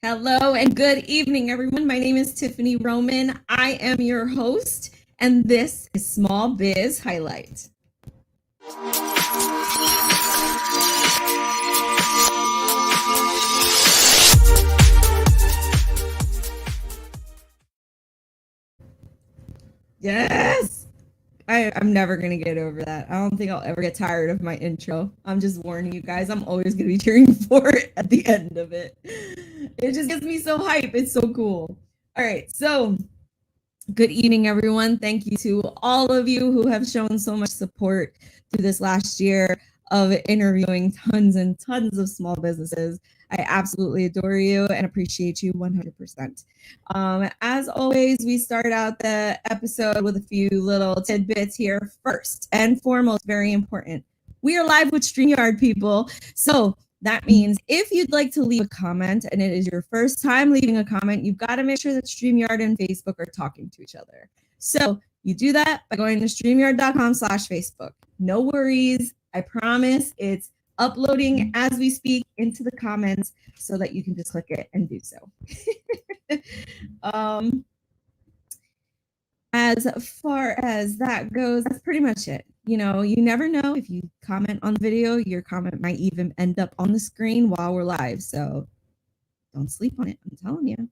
Hello and good evening, everyone. My name is Tiffany Roman. I am your host, and this is Small Biz Highlight. Yes! I'm never going to get over that. I don't think I'll ever get tired of my intro. I'm just warning you guys. I'm always going to be cheering for it at the end of it. It just gets me so hype. It's so cool. All right. So good evening, everyone. Thank you to all of you who have shown so much support through this last year of interviewing tons and tons of small businesses. I absolutely adore you and appreciate you 100%. As always, we start out the episode with a few little tidbits here. First and foremost, very important, we are live with StreamYard, people. So that means if you'd like to leave a comment and it is your first time leaving a comment, you've got to make sure that StreamYard and Facebook are talking to each other. So you do that by going to streamyard.com/Facebook. No worries. I promise it's uploading as we speak into the comments so that you can just click it and do so. As far as that goes, that's pretty much it. You know, you never know if you comment on the video, your comment might even end up on the screen while we're live. So don't sleep on it. I'm telling you.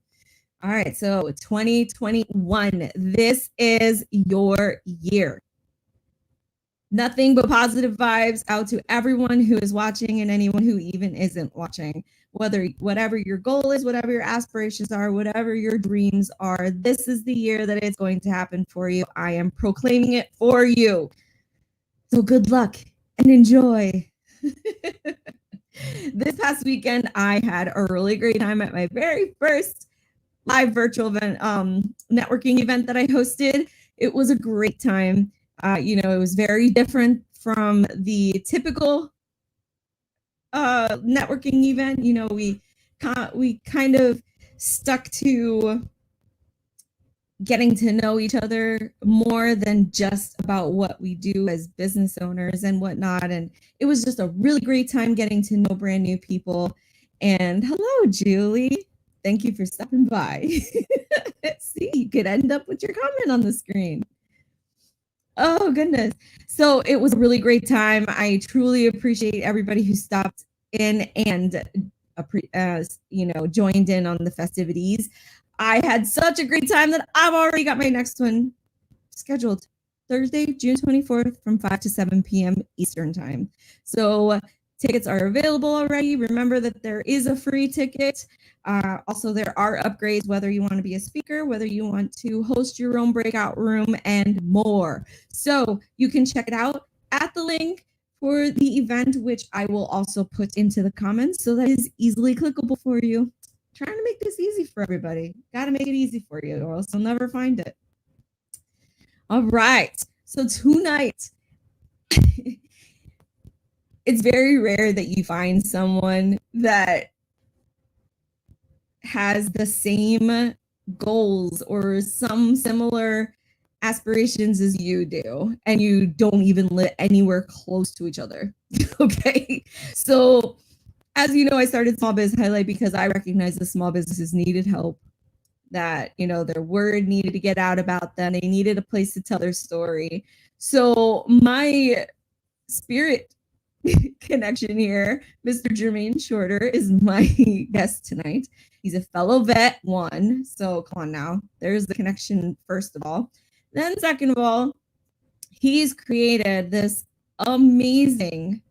All right. So 2021, this is your year. Nothing but positive vibes out to everyone who is watching and anyone who even isn't watching. Whatever your goal is, whatever your aspirations are, whatever your dreams are, this is the year that it's going to happen for you. I am proclaiming it for you. So good luck and enjoy. This past weekend, I had a really great time at my very first live virtual event, networking event that I hosted. It was a great time. It was very different from the typical networking event. You know, we kind of stuck to getting to know each other more than just about what we do as business owners and whatnot. And it was just a really great time getting to know brand new people. And hello, Julie. Thank you for stopping by. See, you could end up with your comment on the screen. Oh, goodness. So it was a really great time. I truly appreciate everybody who stopped in and, joined in on the festivities. I had such a great time that I've already got my next one scheduled Thursday, June 24th from 5 to 7 p.m. Eastern time. So tickets are available already. Remember that there is a free ticket. Also, there are upgrades, whether you want to be a speaker, whether you want to host your own breakout room, and more. So you can check it out at the link for the event, which I will also put into the comments so that is easily clickable for you. Trying to make this easy for everybody. Got to make it easy for you or else you'll never find it. All right. So tonight, it's very rare that you find someone that has the same goals or some similar aspirations as you do, and you don't even live anywhere close to each other. Okay. So as you know, I started Small Biz Highlight because I recognize the small businesses needed help, that, you know, their word needed to get out about them. They needed a place to tell their story. So my spirit connection here, Mr. Jermaine Shorter, is my guest tonight. He's a fellow vet, one. So come on now. There's the connection, first of all. Then second of all, he's created this amazing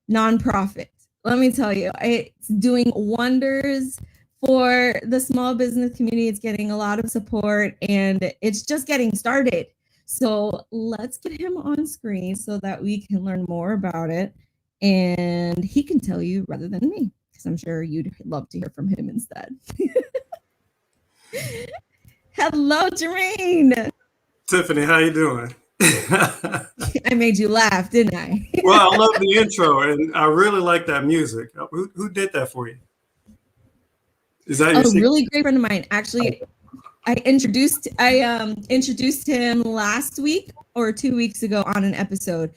nonprofit. Let me tell you, it's doing wonders for the small business community. It's getting a lot of support and it's just getting started. So let's get him on screen so that we can learn more about it and he can tell you rather than me, because I'm sure you'd love to hear from him instead. Hello, Jermaine. Tiffany, how you doing? I made you laugh, didn't I? Well, I love the intro, and I really like that music. Who did that for you? Is that a really great friend of mine? Actually, I introduced him last week or 2 weeks ago on an episode.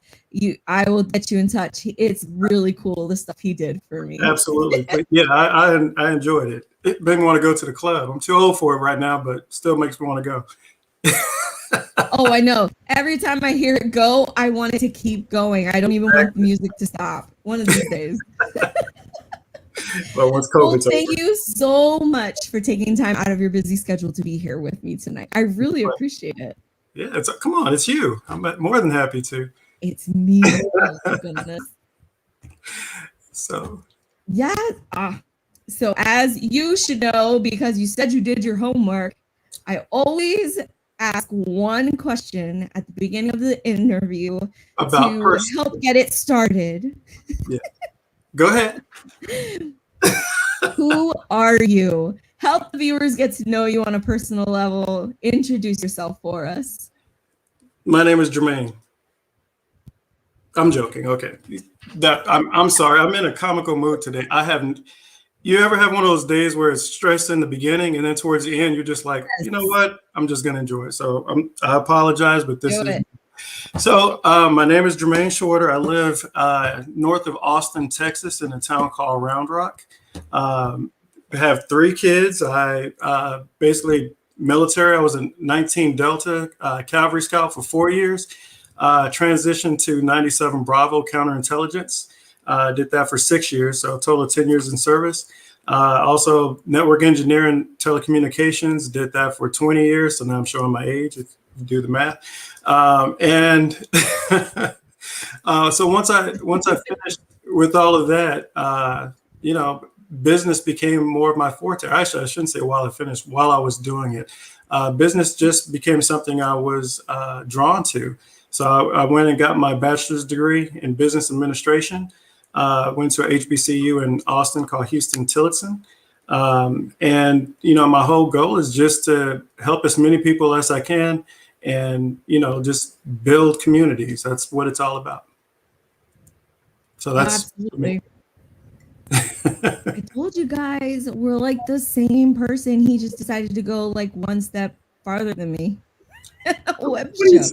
I will get you in touch. It's really cool, the stuff he did for me. Absolutely. But yeah, I enjoyed it. It made me want to go to the club. I'm too old for it right now, but still makes me want to go. Oh, I know. Every time I hear it go, I want it to keep going. I don't even want the music to stop one of these days. Well, once COVID's over. Thank you so much for taking time out of your busy schedule to be here with me tonight. I really appreciate it. Yeah, come on, it's you. I'm more than happy to. It's me. Oh my goodness. So yeah. So as you should know, because you said you did your homework, I always ask one question at the beginning of the interview to help get it started. Yeah. Go ahead. Who are you? Help the viewers get to know you on a personal level. Introduce yourself for us. My name is Jermaine. I'm joking. Okay. I'm sorry. I'm in a comical mood today. You ever have one of those days where it's stressed in the beginning and then towards the end, you're just like, yes. You know what? I'm just going to enjoy it. So I apologize, but this is. So my name is Jermaine Shorter. I live north of Austin, Texas, in a town called Round Rock. I have 3 kids. I basically military. I was a 19 Delta Cavalry Scout for 4 years. Transitioned to 97 Bravo counterintelligence. Did that for 6 years, so a total of 10 years in service. Also network engineering, telecommunications, did that for 20 years. So now I'm showing my age if you do the math. So once I finished with all of that, business became more of my forte. Actually, I shouldn't say while I was doing it. Business just became something I was drawn to. So I went and got my bachelor's degree in business administration. Went to a HBCU in Austin called Houston Tillotson. And, my whole goal is just to help as many people as I can and, just build communities. That's what it's all about. So that's absolutely. I told you guys we're like the same person. He just decided to go like one step farther than me. Web show.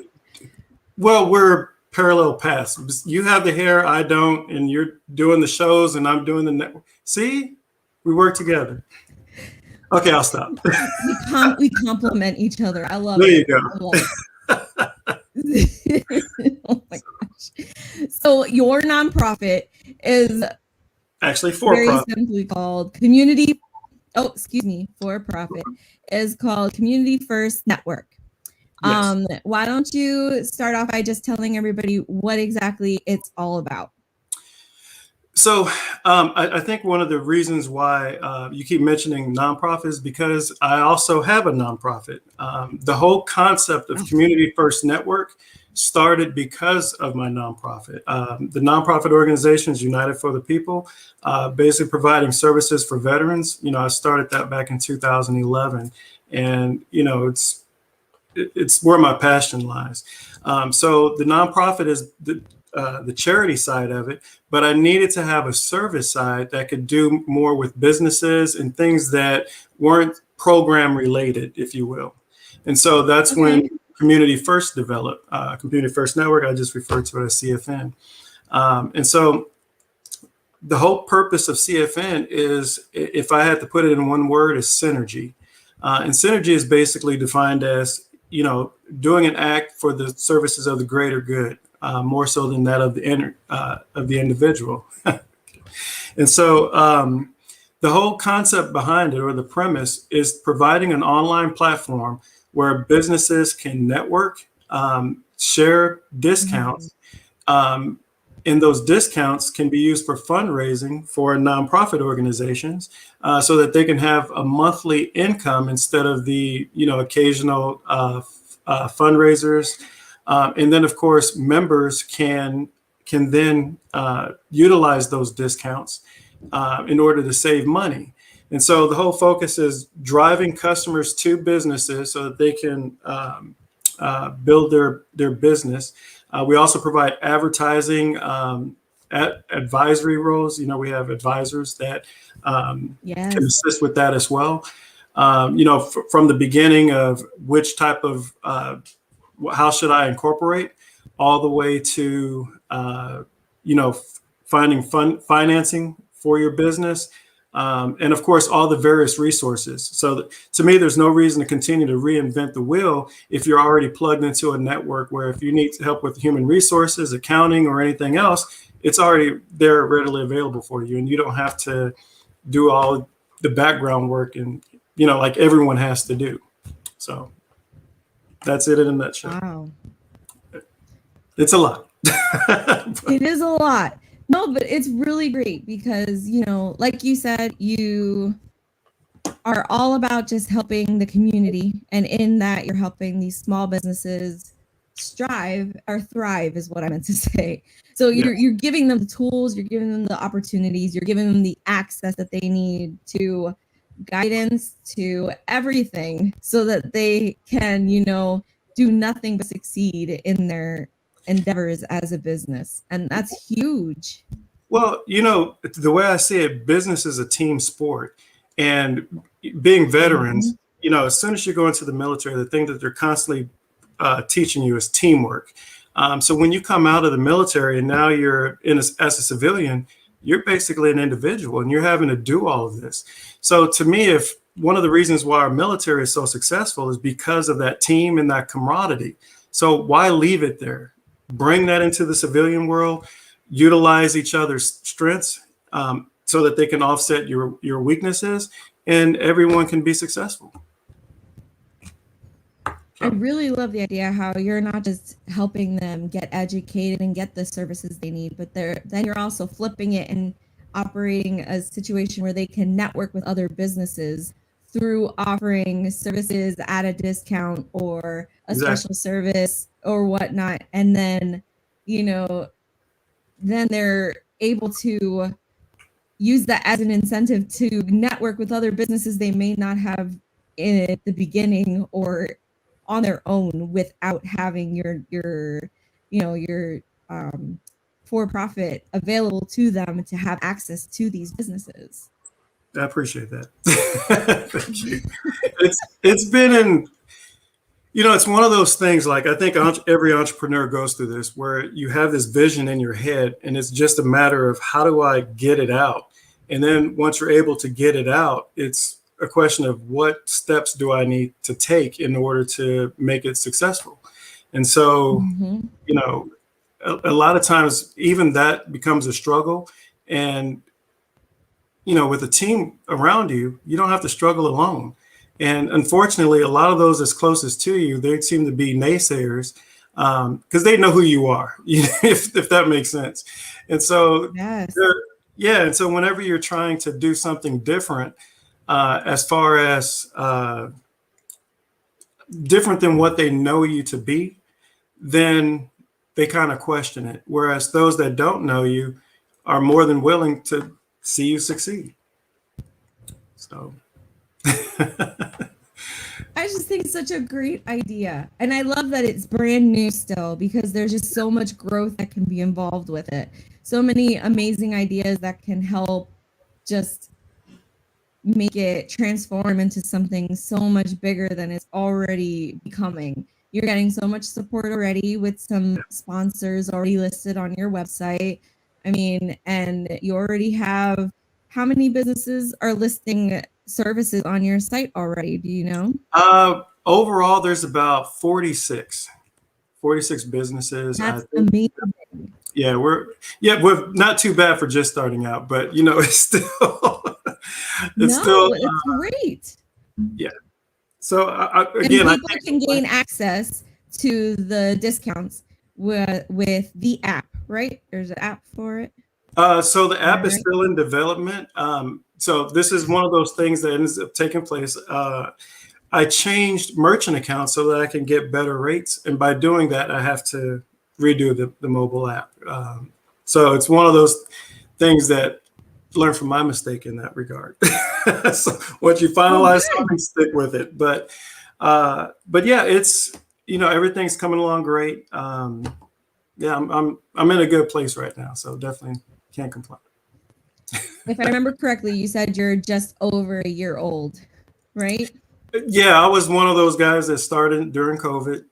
Well, we're parallel paths. You have the hair, I don't, and you're doing the shows and I'm doing the network. See, we work together. Okay, I'll stop. We complement each other. I love it. There you go. Oh my gosh. So your nonprofit is actually for-profit. Very simply called Community. Oh, excuse me. For-profit is called Community First Network. Yes. Why don't you start off by just telling everybody what exactly it's all about? So I think one of the reasons why you keep mentioning nonprofit is because I also have a nonprofit. The whole concept of Community First Network started because of my nonprofit. The nonprofit organization is United for the People, basically providing services for veterans. I started that back in 2011, and it's where my passion lies. So the nonprofit is the charity side of it, but I needed to have a service side that could do more with businesses and things that weren't program related, if you will. And so that's when Community First developed, Community First Network. I just referred to it as CFN. And so the whole purpose of CFN is, if I had to put it in one word, is synergy. And synergy is basically defined as doing an act for the services of the greater good, more so than that of the individual. And so the whole concept behind it, or the premise, is providing an online platform where businesses can network, share discounts, and those discounts can be used for fundraising for nonprofit organizations, so that they can have a monthly income instead of the occasional fundraisers. And then, of course, members can then utilize those discounts in order to save money. And so the whole focus is driving customers to businesses so that they can build their business. We also provide advertising, advisory roles. We have advisors that can assist with that as well. from the beginning of which type of, how should I incorporate, all the way to, finding financing for your business. And of course, all the various resources. So to me, there's no reason to continue to reinvent the wheel if you're already plugged into a network where if you need help with human resources, accounting, or anything else, it's already there readily available for you. And you don't have to do all the background work and, like everyone has to do. So that's it in a nutshell. Wow. It's a lot. It is a lot. No, but it's really great because, like you said, you are all about just helping the community. And in that, you're helping these small businesses strive or thrive is what I meant to say. So you're giving them the tools, you're giving them the opportunities, you're giving them the access that they need to guidance, to everything so that they can, do nothing but succeed in their endeavors as a business. And that's huge. Well, the way I see it, business is a team sport. And being veterans, as soon as you go into the military, the thing that they're constantly teaching you is teamwork. So when you come out of the military and now you're as a civilian, you're basically an individual and you're having to do all of this. So to me, if one of the reasons why our military is so successful is because of that team and that camaraderie. So why leave it there? Bring that into the civilian world, utilize each other's strengths so that they can offset your weaknesses, and everyone can be successful. I really love the idea how you're not just helping them get educated and get the services they need, but then you're also flipping it and operating a situation where they can network with other businesses through offering services at a discount or a special service or whatnot. And then, then they're able to use that as an incentive to network with other businesses they may not have in the beginning or on their own without having your for-profit available to them to have access to these businesses. I appreciate that. Thank you. It's been it's one of those things, like I think every entrepreneur goes through this, where you have this vision in your head and it's just a matter of how do I get it out? And then once you're able to get it out, it's a question of what steps do I need to take in order to make it successful? And so, a lot of times even that becomes a struggle. And, with a team around you, you don't have to struggle alone. And unfortunately, a lot of those that's closest to you, they seem to be naysayers because they know who you are, if that makes sense. And so, and so whenever you're trying to do something different, as far as different than what they know you to be, then they kind of question it. Whereas those that don't know you are more than willing to see you succeed. So I just think it's such a great idea. And I love that it's brand new still because there's just so much growth that can be involved with it. So many amazing ideas that can help just make it transform into something so much bigger than it's already becoming. You're getting so much support already with some sponsors already listed on your website. I mean, and you already have, how many businesses are listing services on your site already? Do you know? Overall, there's about 46 businesses. That's amazing. Yeah, we're not too bad for just starting out, but it's still it's great. Yeah. So again, people can gain access to the discounts with the app, right? There's an app for it. So the app is still in development. So this is one of those things that ends up taking place. I changed merchant accounts so that I can get better rates, and by doing that, I have to redo the mobile app. So it's one of those things that learn from my mistake in that regard. So once you finalize something, stick with it. But yeah, it's everything's coming along great. I'm in a good place right now, so definitely can't complain. If I remember correctly, you said you're just over a year old. right? Yeah, I was one of those guys that started during COVID.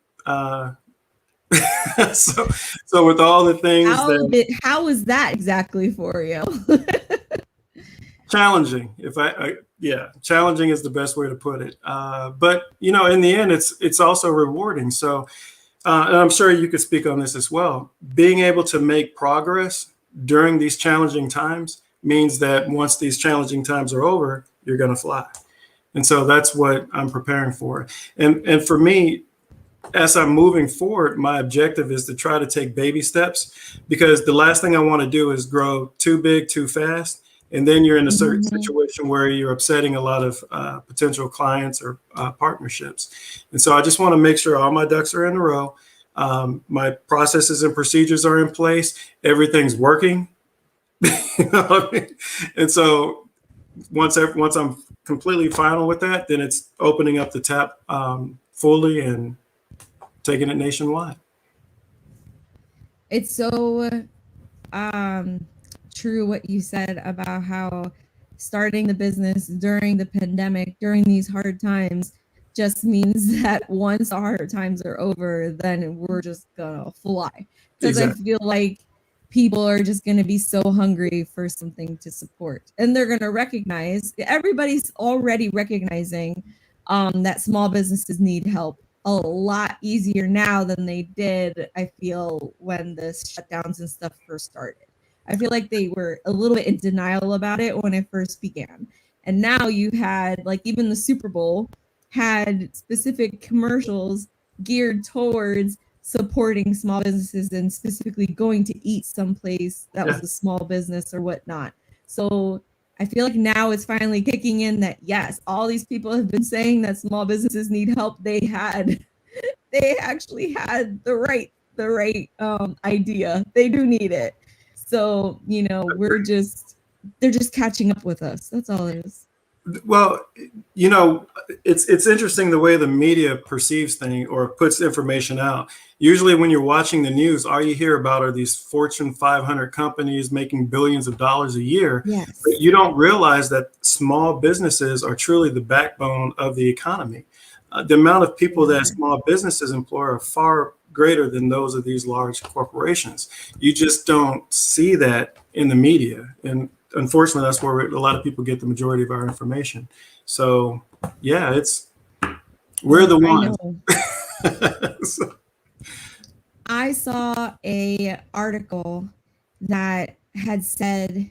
So, so with all the things How was that exactly for you? challenging, yeah, challenging is the best way to put it. But in the end, it's also rewarding. So, and I'm sure you could speak on this as well. Being able to make progress during these challenging times means that once these challenging times are over, you're going to fly. And so that's what I'm preparing for. And for me, as I'm moving forward, my objective is to try to take baby steps, because the last thing I want to do is grow too big too fast. And then you're in a certain situation where you're upsetting a lot of potential clients or partnerships. And so I just want to make sure all my ducks are in a row. My processes and procedures are in place. Everything's working. You know what I mean? And so once I'm completely final with that, then it's opening up the tap fully and taking it nationwide. It's so true what you said about how starting the business during the pandemic, during these hard times, just means that once the hard times are over, then we're just gonna fly. Because I Exactly. feel like people are just gonna be so hungry for something to support, and they're gonna recognize. Everybody's already recognizing that small businesses need help a lot easier now than they did, I feel, when the shutdowns and stuff first started. I feel like they were a little bit in denial about it when it first began. And now you had, like, even the Super Bowl had specific commercials geared towards supporting small businesses and specifically going to eat someplace that was a small business or whatnot. So I feel like now it's finally kicking in that yes, all these people have been saying that small businesses need help. They actually had the right idea. They do need it. So, they're just catching up with us. That's all it is. Well, it's interesting the way the media perceives things or puts information out. Usually when you're watching the news, all you hear about are these Fortune 500 companies making billions of dollars a year. Yes. But you don't realize that small businesses are truly the backbone of the economy. The amount of people that small businesses employ are far greater than those of these large corporations. You just don't see that in the media. And unfortunately, that's where a lot of people get the majority of our information. So, yeah, we're the ones. So. I saw a article that had said,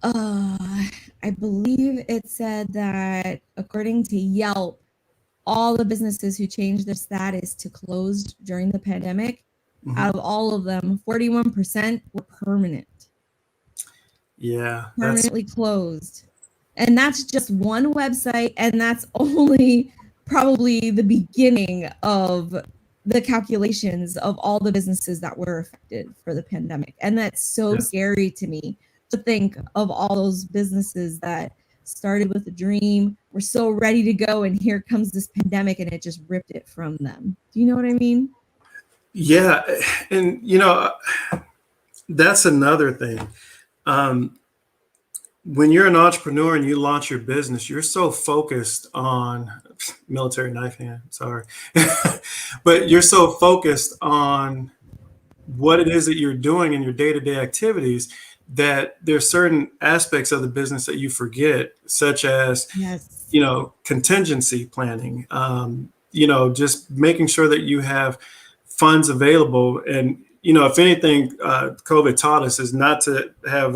I believe it said that according to Yelp, all the businesses who changed their status to closed during the pandemic, out of all of them, 41% were permanent. Yeah. Permanently closed. And that's just one website, and that's only probably the beginning of the calculations of all the businesses that were affected for the pandemic. And that's so scary to me to think of all those businesses that started with a dream, were so ready to go, and here comes this pandemic and it just ripped it from them. Do you know what I mean? Yeah. And, that's another thing. When you're an entrepreneur and you launch your business, you're so focused on military knife hand, sorry, but you're so focused on what it is that you're doing in your day-to-day activities that there's certain aspects of the business that you forget, such as, contingency planning, just making sure that you have funds available. And, if anything, COVID taught us is not to have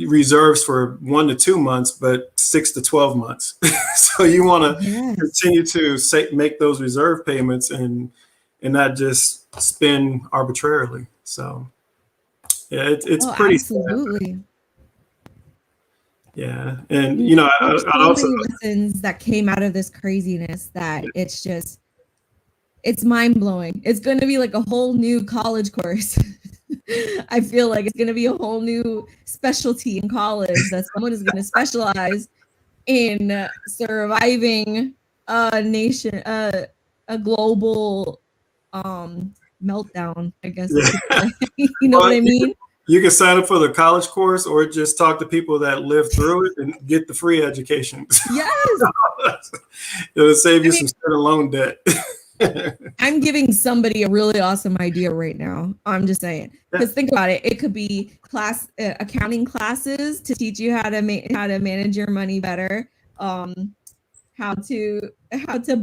reserves for 1 to 2 months, but 6 to 12 months. So you want to continue to make those reserve payments and not just spend arbitrarily. So yeah, it's pretty absolutely sad. Yeah. And there's so many lessons that came out of this craziness that it's mind-blowing. It's going to be like a whole new college course. I feel like it's going to be a whole new specialty in college that someone is going to specialize in surviving a nation, a global meltdown, I guess. Yeah. You know what I mean? You can sign up for the college course or just talk to people that live through it and get the free education. Yes. It'll save I you mean, some student loan debt. I'm giving somebody a really awesome idea right now. I'm just saying, because think about it. It could be accounting classes to teach you how to manage your money better. How to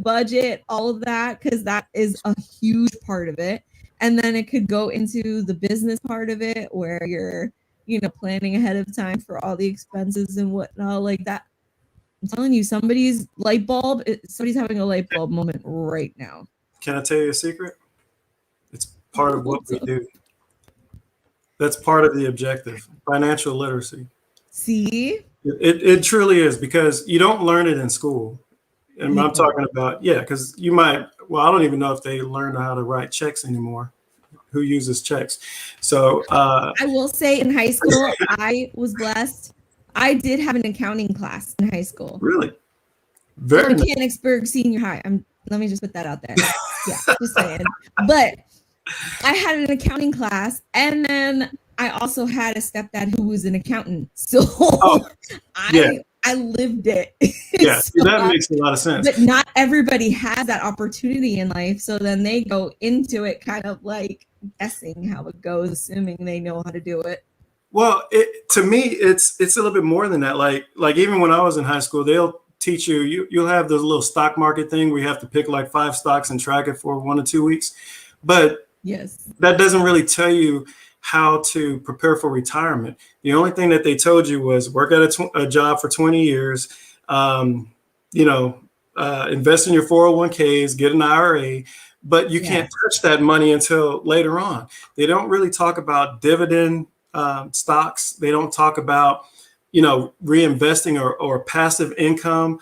budget, all of that, because that is a huge part of it. And then it could go into the business part of it where you're, planning ahead of time for all the expenses and whatnot like that. I'm telling you, somebody's having a light bulb moment right now. Can I tell you a secret? It's part of what we do. That's part of the objective, financial literacy. See? It truly is, because you don't learn it in school. And I'm talking about, because I don't even know if they learn how to write checks anymore. Who uses checks? So I will say in high school, I was blessed. I did have an accounting class in high school. Really? Very nice. Mechanicsburg Senior High. Let me just put that out there. Yeah, just saying. But I had an accounting class, and then I also had a stepdad who was an accountant. So I lived it. Yeah, so, that makes a lot of sense. But not everybody has that opportunity in life. So then they go into it kind of like guessing how it goes, assuming they know how to do it. Well, to me, it's a little bit more than that. Like even when I was in high school, they'll teach you'll have this little stock market thing where you have to pick like 5 stocks and track it for 1 or 2 weeks. But yes, that doesn't really tell you how to prepare for retirement. The only thing that they told you was work at a job for 20 years, invest in your 401ks, get an IRA, but you can't touch that money until later on. They don't really talk about dividend stocks. They don't talk about, reinvesting or passive income.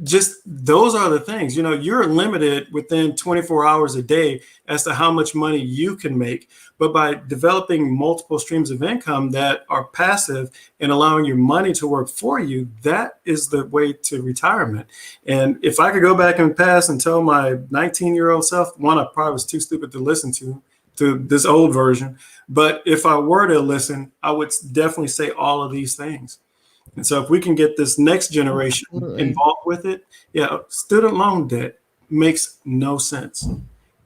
Just those are the things, you're limited within 24 hours a day as to how much money you can make. But by developing multiple streams of income that are passive and allowing your money to work for you, that is the way to retirement. And if I could go back in the past and tell my 19-year-old self, one, I probably was too stupid to listen to this old version. But if I were to listen, I would definitely say all of these things. And so if we can get this next generation involved with it, student loan debt makes no sense.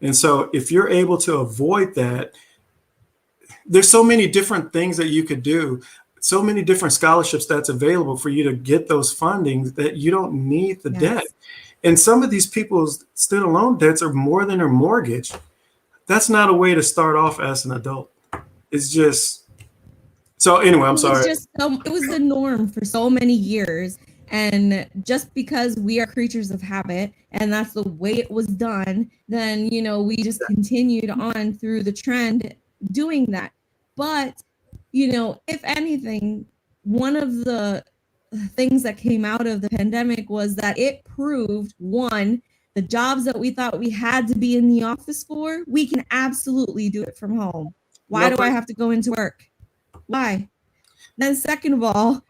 And so if you're able to avoid that, there's so many different things that you could do, so many different scholarships that's available for you to get those fundings that you don't need the debt. And some of these people's student loan debts are more than their mortgage. That's not a way to start off as an adult. It's just... So anyway, I'm sorry. It was the norm for so many years. And just because we are creatures of habit and that's the way it was done, then, we just continued on through the trend doing that. But, if anything, one of the things that came out of the pandemic was that it proved, one, the jobs that we thought we had to be in the office for, we can absolutely do it from home. Why do I have to go into work? Why? Then second of all,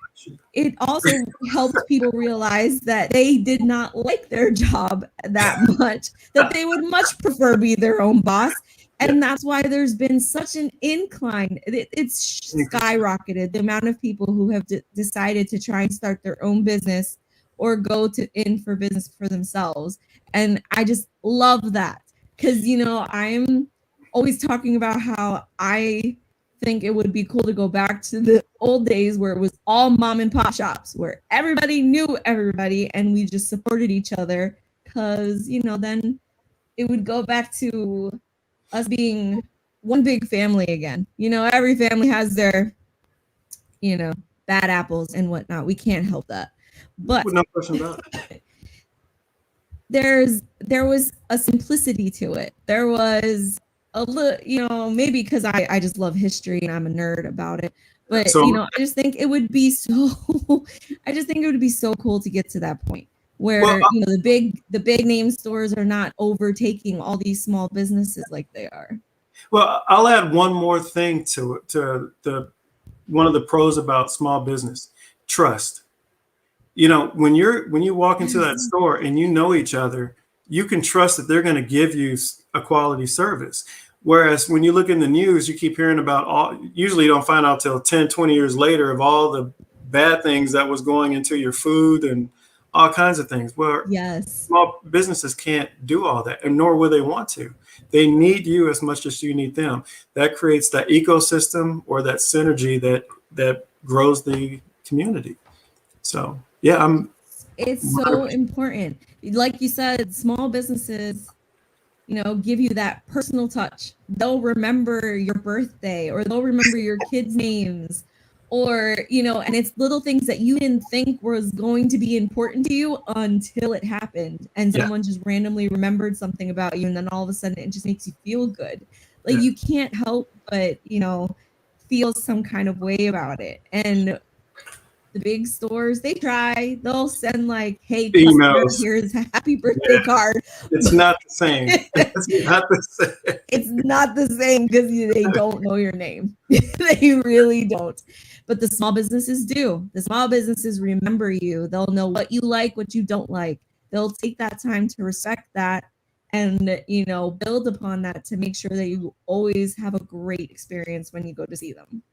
it also helped people realize that they did not like their job that much, that they would much prefer be their own boss. And that's why there's been such an incline. It's skyrocketed, the amount of people who have decided to try and start their own business or go in for business for themselves. And I just love that because, I'm always talking about how I think it would be cool to go back to the old days where it was all mom and pop shops, where everybody knew everybody and we just supported each other, because then it would go back to us being one big family again. Every family has their bad apples and whatnot. We can't help that, but no question about it. There was a simplicity to it. There was a little, maybe because I just love history and I'm a nerd about it. But I just think it would be so cool to get to that point where the big name stores are not overtaking all these small businesses like they are. Well, I'll add one more thing to one of the pros about small business: trust. When you walk into that store and you know each other, you can trust that they're going to give you a quality service. Whereas when you look in the news, you keep hearing about usually you don't find out till 10, 20 years later of all the bad things that was going into your food and all kinds of things. Well, Yes. small businesses can't do all that, and nor will they want to. They need you as much as you need them. That creates that ecosystem or that synergy that grows the community. So yeah, It's so important. Like you said, small businesses, give you that personal touch. They'll remember your birthday, or they'll remember your kids' names, or, and it's little things that you didn't think was going to be important to you until it happened. And yeah, someone just randomly remembered something about you. And then all of a sudden it just makes you feel good. Like yeah. you can't help but, feel some kind of way about it. And the big stores, they try. They'll send like, "Hey, customer, Emails. here's a happy birthday card." It's not the same. It's not the same. It's not the same because they don't know your name. They really don't. But the small businesses do. The small businesses remember you. They'll know what you like, what you don't like. They'll take that time to respect that and, build upon that to make sure that you always have a great experience when you go to see them.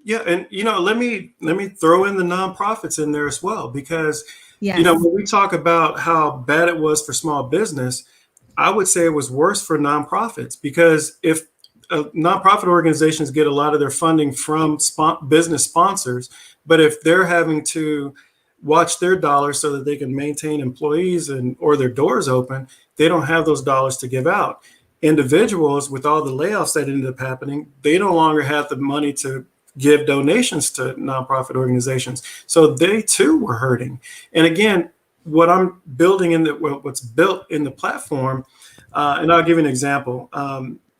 Yeah, and let me throw in the nonprofits in there as well, because Yes. when we talk about how bad it was for small business, I would say it was worse for nonprofits, because if nonprofit organizations get a lot of their funding from business sponsors, but if they're having to watch their dollars so that they can maintain employees or their doors open, they don't have those dollars to give out. Individuals, with all the layoffs that ended up happening, they no longer have the money to give donations to nonprofit organizations. So they too were hurting. And again, what I'm building what's built in the platform, and I'll give you an example.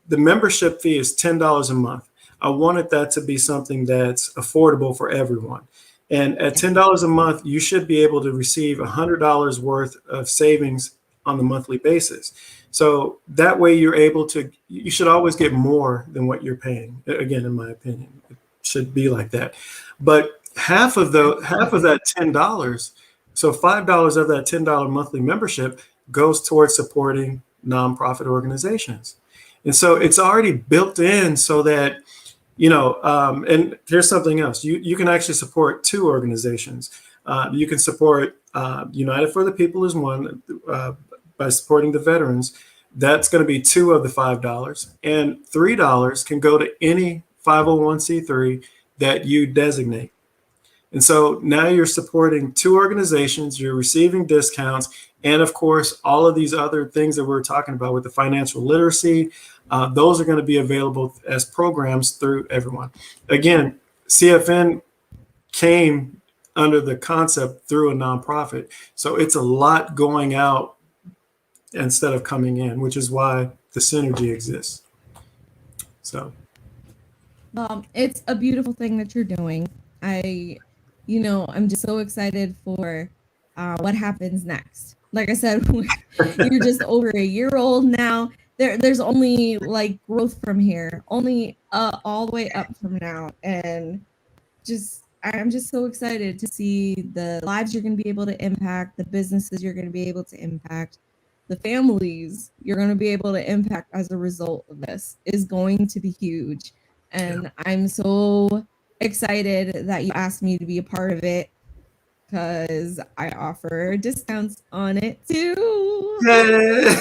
The membership fee is $10 a month. I wanted that to be something that's affordable for everyone. And at $10 a month, you should be able to receive $100 worth of savings on the monthly basis. So that way you should always get more than what you're paying. Again, in my opinion, it should be like that. But half of that $10, so $5 of that $10 monthly membership goes towards supporting nonprofit organizations. And so it's already built in so that, and here's something else. You can actually support two organizations. You can support United for the People is one, by supporting the veterans. That's going to be two of the $5. And $3 can go to any 501c3 that you designate. And so now you're supporting two organizations, you're receiving discounts, and of course, all of these other things that we're talking about with the financial literacy, those are going to be available as programs through everyone. Again, CFN came under the concept through a nonprofit. So it's a lot going out instead of coming in, which is why the synergy exists. So. It's a beautiful thing that you're doing. I'm just so excited for what happens next. Like I said, you're just over a year old now. There's only like growth from here, only all the way up from now. And I'm just so excited to see the lives you're going to be able to impact, the businesses you're going to be able to impact, the families you're going to be able to impact as a result of this is going to be huge. And I'm so excited that you asked me to be a part of it because I offer discounts on it too. Yeah.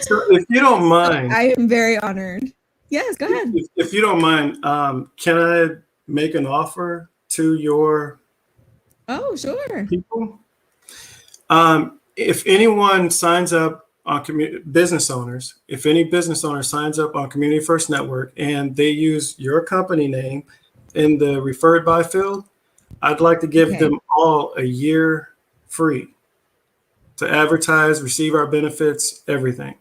So if you don't mind, I am very honored. Yes, go ahead. If you don't mind, can I make an offer to your sure. people? If anyone signs up on business owners, if any business owner signs up on Community First Network and they use your company name in the referred by field, I'd like to give them all a year free to advertise, receive our benefits, everything.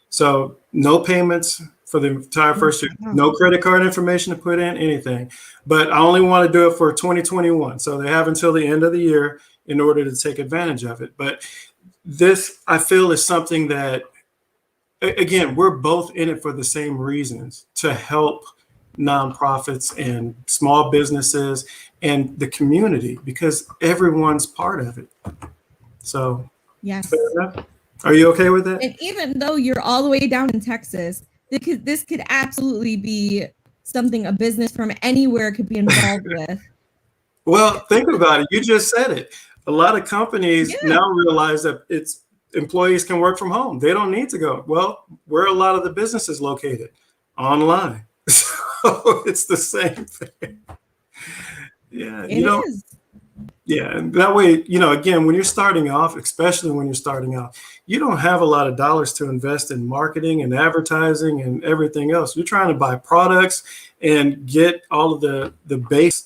So no payments for the entire first year, no credit card information to put in, anything. But I only want to do it for 2021. So they have until the end of the year in order to take advantage of it. But this, I feel, is something that, again, we're both in it for the same reasons, to help nonprofits and small businesses and the community, because everyone's part of it. So yes, fair enough? Are you okay with that? And even though you're all the way down in Texas, this could absolutely be something a business from anywhere could be involved with. Well, think about it. You just said it. A lot of companies Yeah. now realize that it's employees can work from home. They don't need to go. Well, where are a lot of the businesses located? Online. So it's the same thing. Yeah, It is. yeah, and that way, again, when you're starting off, especially when you're starting off, you don't have a lot of dollars to invest in marketing and advertising and everything else. You're trying to buy products and get all of the base,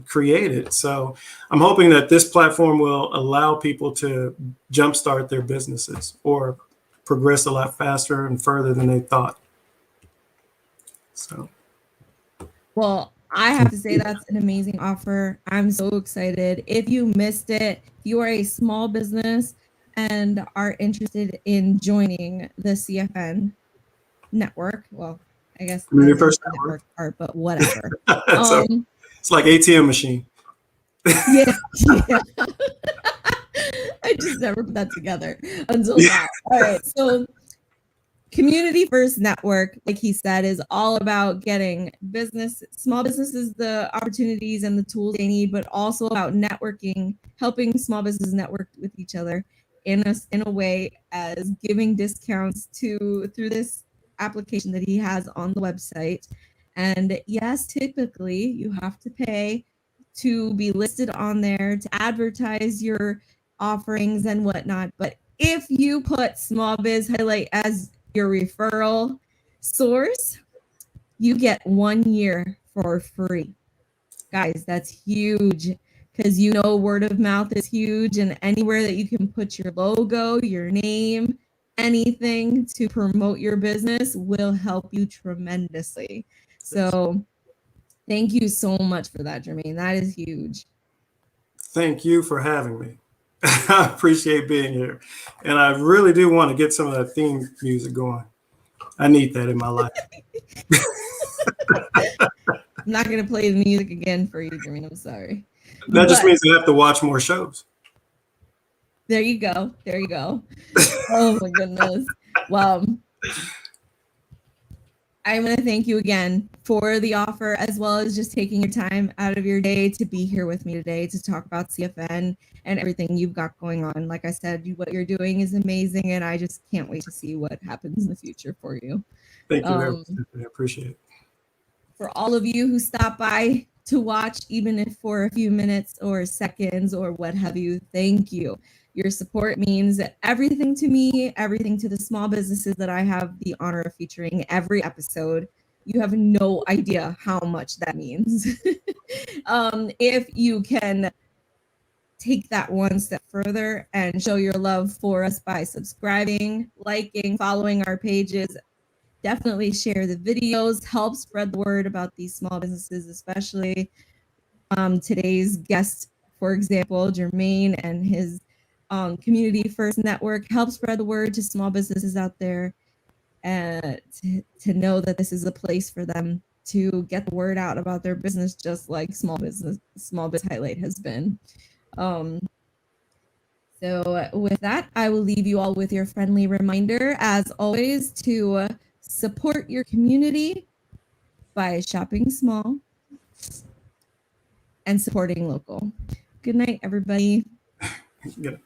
created. So I'm hoping that this platform will allow people to jumpstart their businesses or progress a lot faster and further than they thought. So. Well, I have to say that's an amazing offer. I'm so excited. If you missed it, if you are a small business and are interested in joining the CFN network, well, I guess Community that's the First network part, but whatever. So it's like ATM machine. Yeah. I just never put that together until now. All right. So Community First Network, like he said, is all about getting small businesses the opportunities and the tools they need, but also about networking, helping small businesses network with each other in a way as giving discounts through this application that he has on the website. And yes, typically you have to pay to be listed on there to advertise your offerings and whatnot. But if you put Small Biz Highlight as your referral source, you get 1 year for free. Guys, that's huge because word of mouth is huge, and anywhere that you can put your logo, your name, anything to promote your business will help you tremendously. So thank you so much for that, Jermaine. That is huge. Thank you for having me. I appreciate being here. And I really do want to get some of that theme music going. I need that in my life. I'm not going to play the music again for you, Jermaine. I'm sorry. That just means I have to watch more shows. There you go. There you go. Oh my goodness. Well, I want to thank you again for the offer, as well as just taking your time out of your day to be here with me today to talk about CFN and everything you've got going on. Like I said, what you're doing is amazing, and I just can't wait to see what happens in the future for you. Thank you very much. I appreciate it. For all of you who stop by to watch, even if for a few minutes or seconds or what have you, thank you. Your support means everything to me, everything to the small businesses that I have the honor of featuring every episode. You have no idea how much that means. If you can take that one step further and show your love for us by subscribing, liking, following our pages, definitely share the videos, help spread the word about these small businesses, especially today's guest, for example, Jermaine and his Community First Network. Help spread the word to small businesses out there and to know that this is a place for them to get the word out about their business, just like Small Biz Highlight has been. So with that, I will leave you all with your friendly reminder, as always, to support your community by shopping small and supporting local. Good night, everybody. Good.